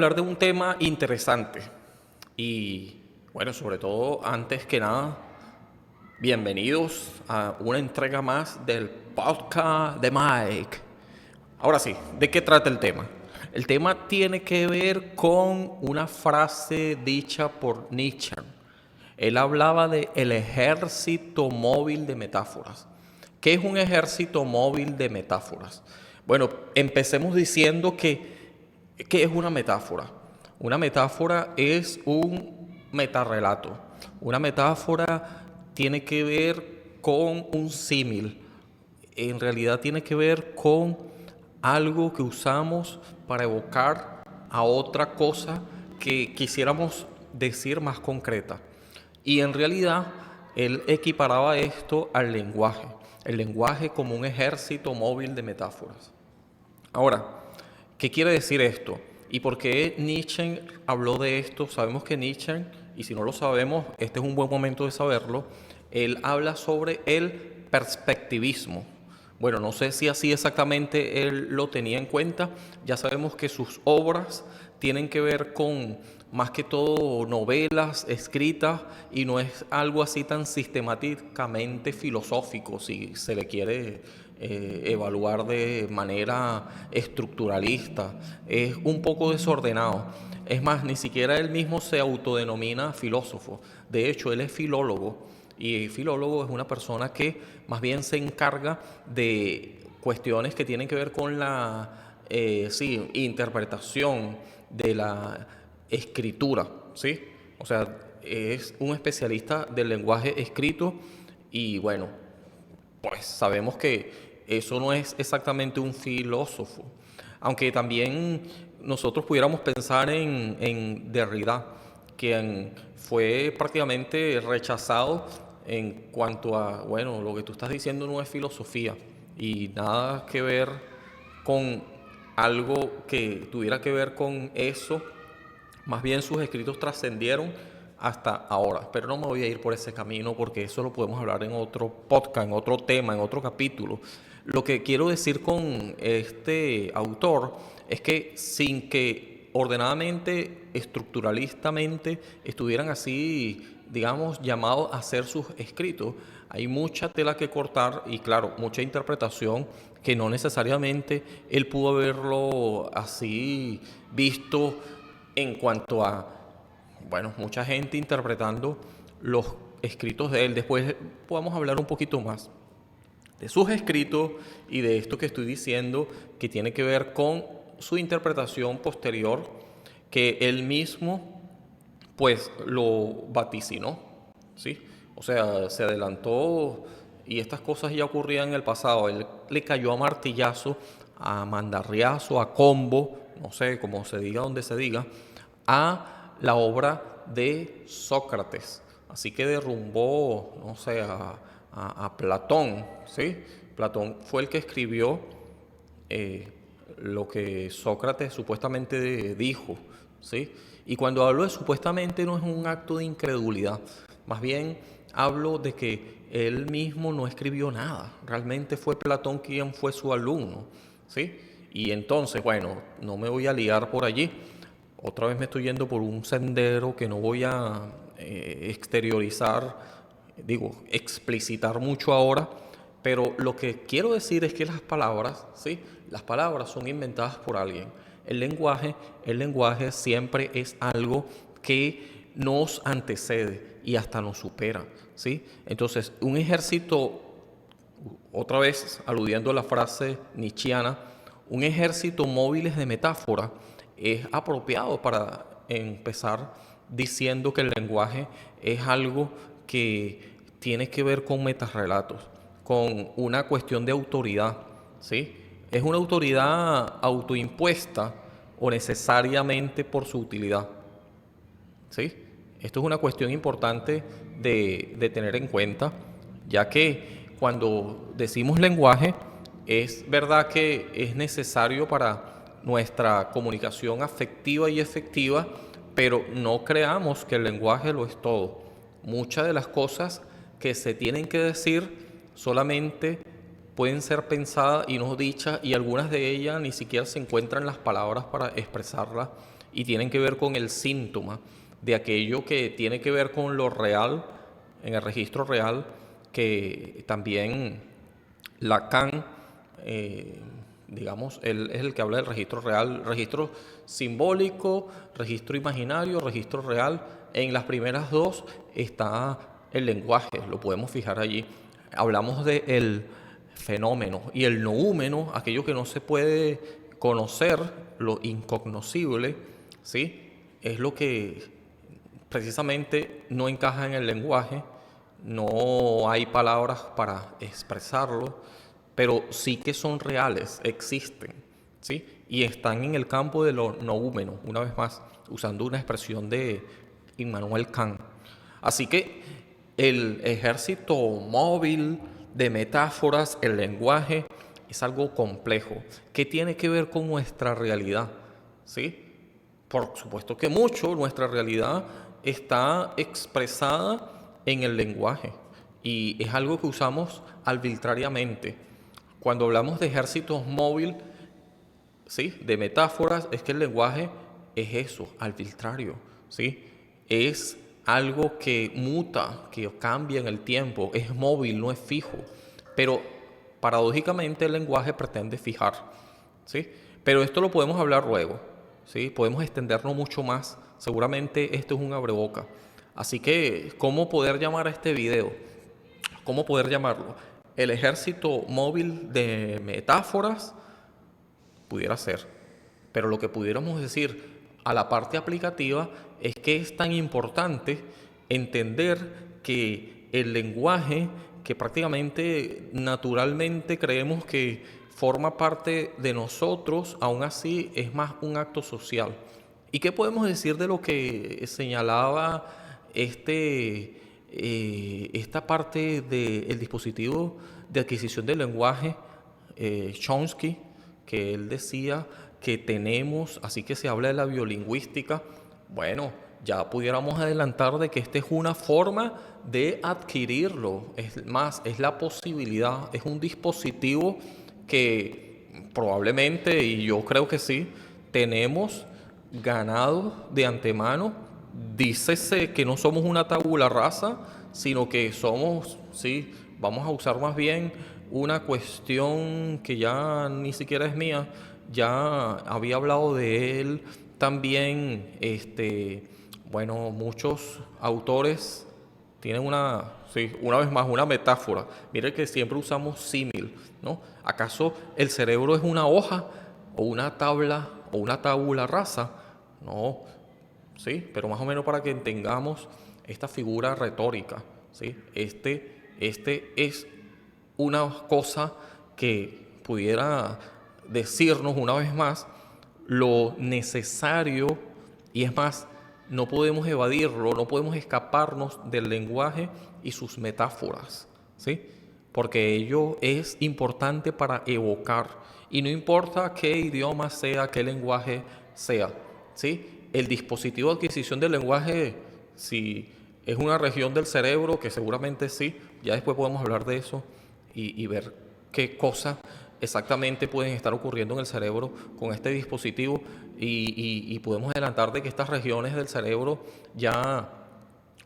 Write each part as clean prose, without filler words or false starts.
hablar de un tema interesante y, bueno, sobre todo, antes que nada, bienvenidos a una entrega más del podcast de Mike. Ahora sí, ¿de qué trata el tema? El tema tiene que ver con una frase dicha por Nietzsche. Él hablaba de el ejército móvil de metáforas. ¿Qué es un ejército móvil de metáforas? Bueno, empecemos diciendo ¿qué es una metáfora? Una metáfora es un metarrelato. Una metáfora tiene que ver con un símil. En realidad tiene que ver con algo que usamos para evocar a otra cosa que quisiéramos decir más concreta. Y en realidad él equiparaba esto al lenguaje, el lenguaje como un ejército móvil de metáforas. Ahora, ¿qué quiere decir esto? ¿Y por qué Nietzsche habló de esto? Sabemos que Nietzsche, y si no lo sabemos, este es un buen momento de saberlo, él habla sobre el perspectivismo. Bueno, no sé si así exactamente él lo tenía en cuenta. Ya sabemos que sus obras tienen que ver con más que todo novelas escritas y no es algo así tan sistemáticamente filosófico, si se le quiere evaluar de manera estructuralista. Es un poco desordenado. Es más, ni siquiera él mismo se autodenomina filósofo. De hecho, él es filólogo. Y filólogo es una persona que más bien se encarga de cuestiones que tienen que ver con la interpretación de la escritura, ¿sí? O sea, es un especialista del lenguaje escrito y bueno, pues sabemos que eso no es exactamente un filósofo, aunque también nosotros pudiéramos pensar en Derrida, quien fue prácticamente rechazado en cuanto a, bueno, lo que tú estás diciendo no es filosofía y nada que ver con algo que tuviera que ver con eso. Más bien sus escritos trascendieron hasta ahora, pero no me voy a ir por ese camino porque eso lo podemos hablar en otro podcast, en otro tema, en otro capítulo. Lo que quiero decir con este autor es que sin que ordenadamente, estructuralistamente estuvieran así, digamos, llamados a hacer sus escritos, hay mucha tela que cortar y claro, mucha interpretación que no necesariamente él pudo haberlo así visto en cuanto a, bueno, mucha gente interpretando los escritos de él. Después podamos hablar un poquito más de sus escritos y de esto que estoy diciendo que tiene que ver con su interpretación posterior que él mismo pues lo vaticinó, ¿sí? O sea, se adelantó y estas cosas ya ocurrían en el pasado. Él le cayó a martillazo, a mandarriazo, a combo, no sé cómo se diga, donde se diga, a la obra de Sócrates. Así que derrumbó, no sé, a Platón, ¿sí? Platón fue el que escribió eh, lo que Sócrates supuestamente dijo, ¿sí? Y cuando hablo de supuestamente no es un acto de incredulidad, más bien hablo de que él mismo no escribió nada, realmente fue Platón quien fue su alumno, ¿sí? Y entonces, bueno, no me voy a liar por allí, otra vez me estoy yendo por un sendero que no voy a exteriorizar, digo, explicitar mucho ahora, pero lo que quiero decir es que las palabras, ¿sí? Las palabras son inventadas por alguien. El lenguaje, el lenguaje siempre es algo que nos antecede y hasta nos supera, ¿sí? Entonces, un ejército, otra vez aludiendo a la frase nietzscheana, un ejército móviles de metáfora es apropiado para empezar diciendo que el lenguaje es algo que tiene que ver con metarrelatos, con una cuestión de autoridad, ¿sí? ¿Es una autoridad autoimpuesta o necesariamente por su utilidad? ¿Sí? Esto es una cuestión importante de tener en cuenta, ya que cuando decimos lenguaje, es verdad que es necesario para nuestra comunicación afectiva y efectiva, pero no creamos que el lenguaje lo es todo. Muchas de las cosas que se tienen que decir solamente pueden ser pensadas y no dichas, y algunas de ellas ni siquiera se encuentran las palabras para expresarlas y tienen que ver con el síntoma de aquello que tiene que ver con lo real, en el registro real, que también Lacan, digamos, él es el que habla del registro real, registro simbólico, registro imaginario, registro real. En las primeras dos está el lenguaje, lo podemos fijar allí. Hablamos del fenómeno y el noúmeno, aquello que no se puede conocer, lo incognoscible, ¿sí? Es lo que precisamente no encaja en el lenguaje, no hay palabras para expresarlo, pero sí que son reales, existen, ¿sí? Y están en el campo de lo noúmeno, una vez más, usando una expresión de Immanuel Kant. Así que el ejército móvil de metáforas, el lenguaje, es algo complejo, que tiene que ver con nuestra realidad, ¿sí? Por supuesto que mucho, nuestra realidad está expresada en el lenguaje y es algo que usamos arbitrariamente. Cuando hablamos de ejércitos móviles, ¿sí? De metáforas, es que el lenguaje es eso, arbitrario, ¿sí? Es algo que muta, que cambia en el tiempo, es móvil, no es fijo. Pero paradójicamente el lenguaje pretende fijar, ¿sí? Pero esto lo podemos hablar luego, ¿sí? Podemos extendernos mucho más. Seguramente esto es un abreboca. Así que, ¿cómo poder llamar a este video? ¿Cómo poder llamarlo? El ejército móvil de metáforas pudiera ser. Pero lo que pudiéramos decir a la parte aplicativa es que es tan importante entender que el lenguaje, que prácticamente naturalmente creemos que forma parte de nosotros, aún así es más un acto social. ¿Y qué podemos decir de lo que señalaba esta parte del dispositivo de adquisición del lenguaje, Chomsky, que él decía que tenemos, así que se habla de la biolingüística? Bueno, ya pudiéramos adelantar de que esta es una forma de adquirirlo, es más, es la posibilidad, es un dispositivo que probablemente, y yo creo que sí, tenemos ganado de antemano. Dícese que no somos una tabula rasa, sino que somos, sí, vamos a usar más bien una cuestión que ya ni siquiera es mía, ya había hablado de él también, bueno, muchos autores tienen una, sí, una vez más, una metáfora. Mire que siempre usamos símil, ¿no? ¿Acaso el cerebro es una hoja o una tabla o una tabula rasa? No, sí, pero más o menos para que entendamos esta figura retórica, ¿sí? Este es una cosa que pudiera decirnos una vez más lo necesario, y es más, no podemos evadirlo, no podemos escaparnos del lenguaje y sus metáforas, ¿sí? Porque ello es importante para evocar, y no importa qué idioma sea, qué lenguaje sea, ¿sí? El dispositivo de adquisición del lenguaje, si es una región del cerebro, que seguramente sí, ya después podemos hablar de eso y ver qué cosas exactamente pueden estar ocurriendo en el cerebro con este dispositivo, y podemos adelantar de que estas regiones del cerebro ya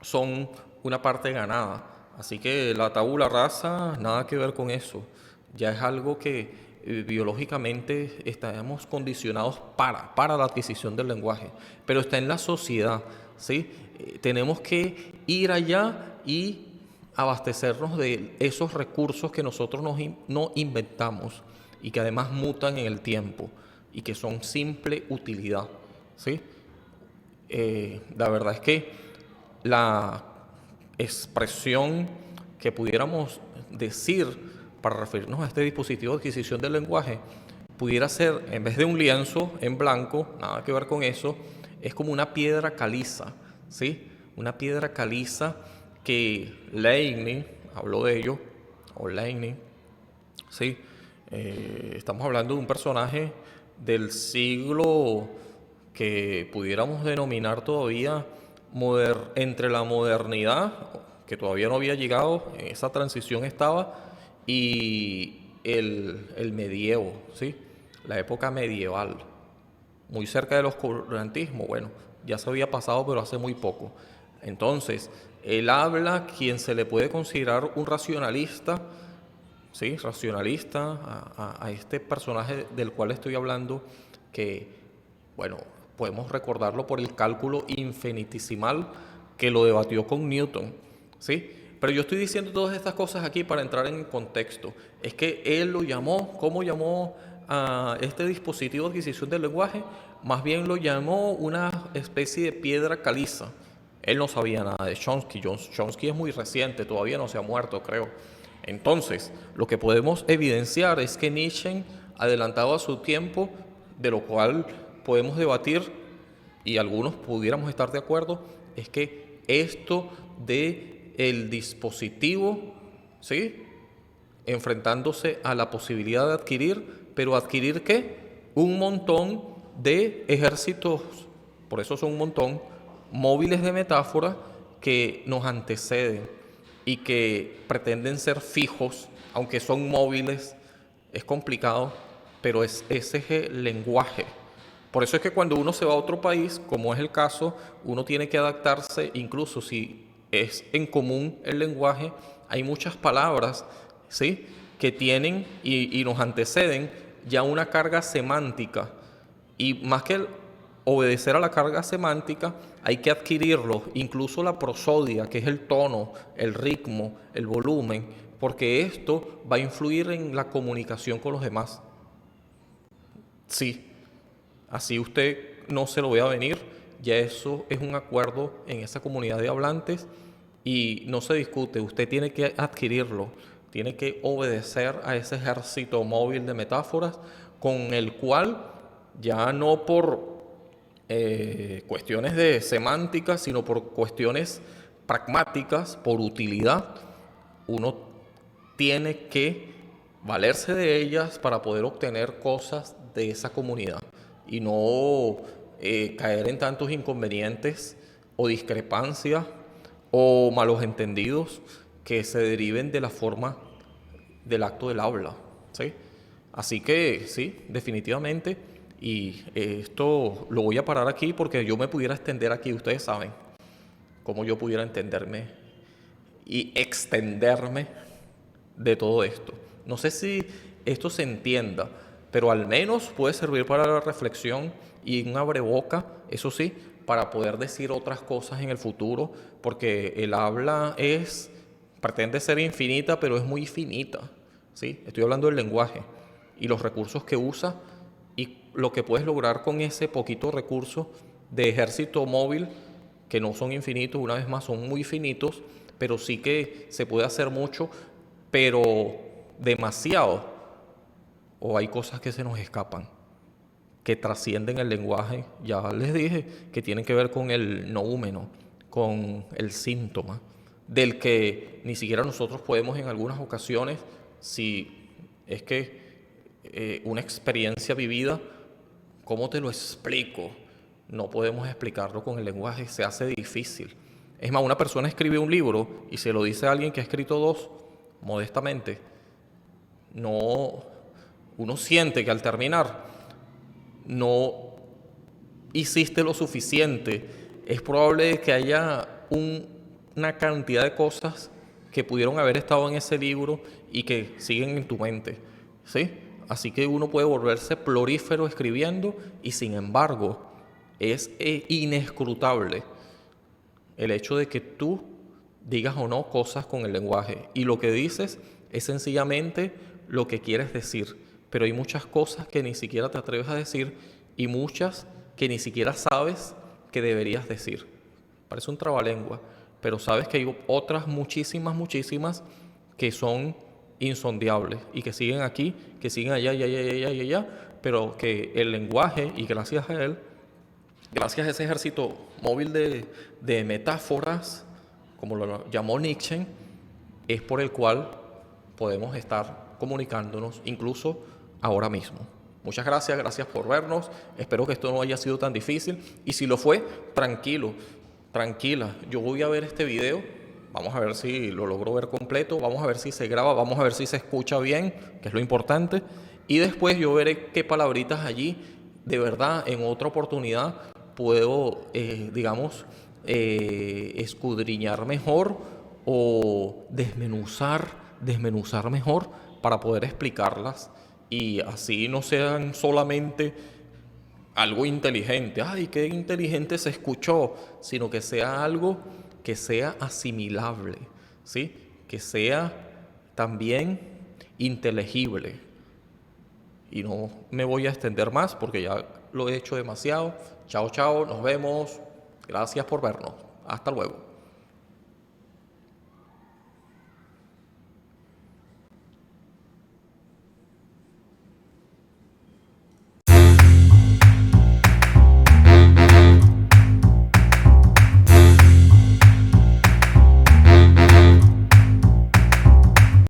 son una parte ganada. Así que la tabula rasa, nada que ver con eso. Ya es algo que biológicamente estamos condicionados para la adquisición del lenguaje, pero está en la sociedad, ¿sí? Tenemos que ir allá y abastecernos de esos recursos que nosotros no inventamos y que además mutan en el tiempo y que son simple utilidad, ¿sí? La verdad es que la expresión que pudiéramos decir para referirnos a este dispositivo de adquisición del lenguaje pudiera ser, en vez de un lienzo en blanco, nada que ver con eso, es como una piedra caliza, ¿sí? Una piedra caliza que Leibniz habló de ello, o Leibniz, ¿sí? Estamos hablando de un personaje del siglo que pudiéramos denominar todavía entre la modernidad, que todavía no había llegado, en esa transición estaba, y el medievo, ¿sí? La época medieval. muy cerca del oscurantismo. Bueno, ya se había pasado, pero hace muy poco. Entonces, él habla, quien se le puede considerar un racionalista, ¿sí? Racionalista, a este personaje del cual estoy hablando, que, bueno, podemos recordarlo por el cálculo infinitesimal que lo debatió con Newton, ¿sí? Pero yo estoy diciendo todas estas cosas aquí para entrar en contexto. Es que él lo llamó, ¿cómo llamó a este dispositivo de adquisición del lenguaje? Más bien lo llamó una especie de piedra caliza. Él no sabía nada de Chomsky. Chomsky es muy reciente, todavía no se ha muerto, creo. Entonces, lo que podemos evidenciar es que Nietzsche adelantado a su tiempo, de lo cual podemos debatir y algunos pudiéramos estar de acuerdo, es que esto de el dispositivo, ¿sí? Enfrentándose a la posibilidad de adquirir, pero adquirir ¿qué? Un montón de ejércitos, por eso son un montón, móviles de metáfora que nos anteceden y que pretenden ser fijos, aunque son móviles, es complicado, pero ese es el lenguaje. Por eso es que cuando uno se va a otro país, como es el caso, uno tiene que adaptarse, incluso si es en común el lenguaje, hay muchas palabras, ¿sí? Que tienen y nos anteceden ya una carga semántica. Y más que obedecer a la carga semántica, hay que adquirirlo, incluso la prosodia, que es el tono, el ritmo, el volumen, porque esto va a influir en la comunicación con los demás. Sí, así usted no se lo vea venir, ya eso es un acuerdo en esa comunidad de hablantes y no se discute, usted tiene que adquirirlo, tiene que obedecer a ese ejército móvil de metáforas con el cual ya no por cuestiones de semántica, sino por cuestiones pragmáticas, por utilidad, uno tiene que valerse de ellas para poder obtener cosas de esa comunidad y no caer en tantos inconvenientes o discrepancias o malos entendidos que se deriven de la forma del acto del habla, ¿sí? Así que sí, definitivamente, y esto lo voy a parar aquí porque yo me pudiera extender aquí, ustedes saben cómo yo pudiera entenderme y extenderme de todo esto. No sé si esto se entienda, pero al menos puede servir para la reflexión y un abreboca, eso sí, para poder decir otras cosas en el futuro, porque el habla pretende ser infinita, pero es muy finita, ¿sí? Estoy hablando del lenguaje y los recursos que usa y lo que puedes lograr con ese poquito recurso de ejército móvil, que no son infinitos, una vez más son muy finitos, pero sí que se puede hacer mucho, pero demasiado, o hay cosas que se nos escapan, que trascienden el lenguaje, ya les dije, que tienen que ver con el noúmeno, con el síntoma, del que ni siquiera nosotros podemos en algunas ocasiones, si es que una experiencia vivida, ¿cómo te lo explico? No podemos explicarlo con el lenguaje, se hace difícil. Es más, una persona escribe un libro y se lo dice a alguien que ha escrito dos, modestamente, no, uno siente que al terminar no hiciste lo suficiente. Es probable que haya una cantidad de cosas que pudieron haber estado en ese libro y que siguen en tu mente, ¿sí? Así que uno puede volverse florífero escribiendo y sin embargo es inescrutable el hecho de que tú digas o no cosas con el lenguaje y lo que dices es sencillamente lo que quieres decir, pero hay muchas cosas que ni siquiera te atreves a decir y muchas que ni siquiera sabes que deberías decir. Parece un trabalengua, pero sabes que hay otras muchísimas que son insondiables y que siguen aquí, que siguen allá y allá y allá y allá, pero que el lenguaje, y gracias a él, gracias a ese ejército móvil de metáforas, como lo llamó Nietzsche, es por el cual podemos estar comunicándonos incluso ahora mismo. Muchas gracias, gracias por vernos. Espero que esto no haya sido tan difícil. Y si lo fue, tranquilo, tranquila. Yo voy a ver este video. Vamos a ver si lo logro ver completo. Vamos a ver si se graba. Vamos a ver si se escucha bien, que es lo importante. Y después yo veré qué palabritas allí de verdad en otra oportunidad puedo, digamos, escudriñar mejor o desmenuzar mejor para poder explicarlas y así no sean solamente algo inteligente, ay, qué inteligente se escuchó, sino que sea algo que sea asimilable, ¿sí? Que sea también inteligible. Y no me voy a extender más porque ya lo he hecho demasiado. Chao, chao, nos vemos. Gracias por vernos. Hasta luego.